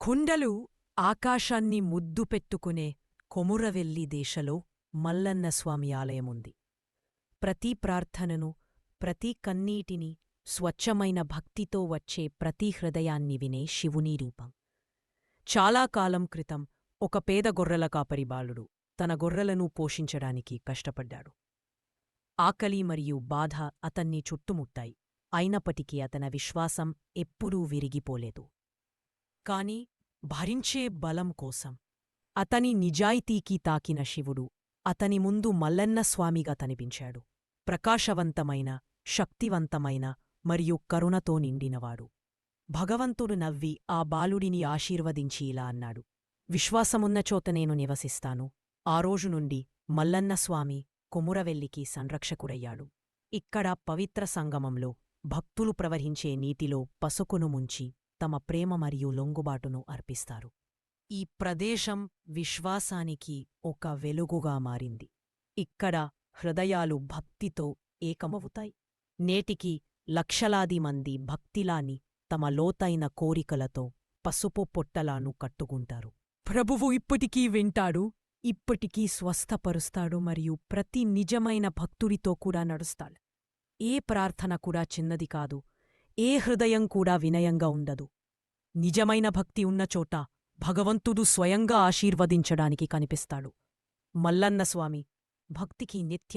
కుండలు ఆకాశాన్ని ముద్దు పెట్టుకునే కొమురవెల్లి దేశలో మల్లన్నస్వామి ఆలయముంది. ప్రతి ప్రార్థనను, ప్రతి కన్నీటిని, స్వచ్ఛమైన భక్తితో వచ్చే ప్రతి హృదయాన్ని వినే శివుని రూపం. చాలా కాలం క్రితం ఒక పేద గొర్రెల కాపరి బాలుడు తన గొర్రెలను పోషించడానికి కష్టపడ్డాడు. ఆకలి మరియు బాధ అతన్ని చుట్టుముట్టాయి. అయినప్పటికీ అతని విశ్వాసం ఎప్పుడూ విరిగిపోలేదు. కాని భరించే బలం కోసం అతని నిజాయితీకి తాకిన శివుడు అతని ముందు మల్లన్నస్వామిగా కనిపించాడు. ప్రకాశవంతమైన, శక్తివంతమైన మరియు కరుణతో నిండినవాడు. భగవంతుడు నవ్వి ఆ బాలుడిని ఆశీర్వదించి ఇలా అన్నాడు: విశ్వాసమున్న చోట నేను నివసిస్తాను. ఆ రోజు నుండి మల్లన్నస్వామి కొమురవెల్లికి సంరక్షకుడయ్యాడు. ఇక్కడ పవిత్ర సంగమంలో భక్తులు ప్రవహించే నీటిలో పసుపును ముంచి తమ ప్రేమ మరియు లొంగుబాటును అర్పిస్తారు. ఈ ప్రదేశం విశ్వాసానికి ఒక వెలుగుగా మారింది. ఇక్కడ హృదయాలు భక్తితో ఏకమవుతాయి. నేటికి లక్షలాది మంది భక్తిలాని తమ లోతైన కోరికలతో పసుపు పొట్టలాను కట్టుకుంటారు. ప్రభువు ఇప్పటికీ వింటాడు, ఇప్పటికీ స్వస్థపరుస్తాడు మరియు ప్రతి నిజమైన భక్తుడితో కూడా నడుస్తాడు. ఏ ప్రార్థన కూడా చిన్నది కాదు, ఏ హృదయం కూడా వినయంగా ఉండదు. నిజమైన భక్తి ఉన్నచోట భగవంతుడు స్వయంగా ఆశీర్వదించడానికి కనిపిస్తాడు. మల్లన్నస్వామి భక్తికి నిత్య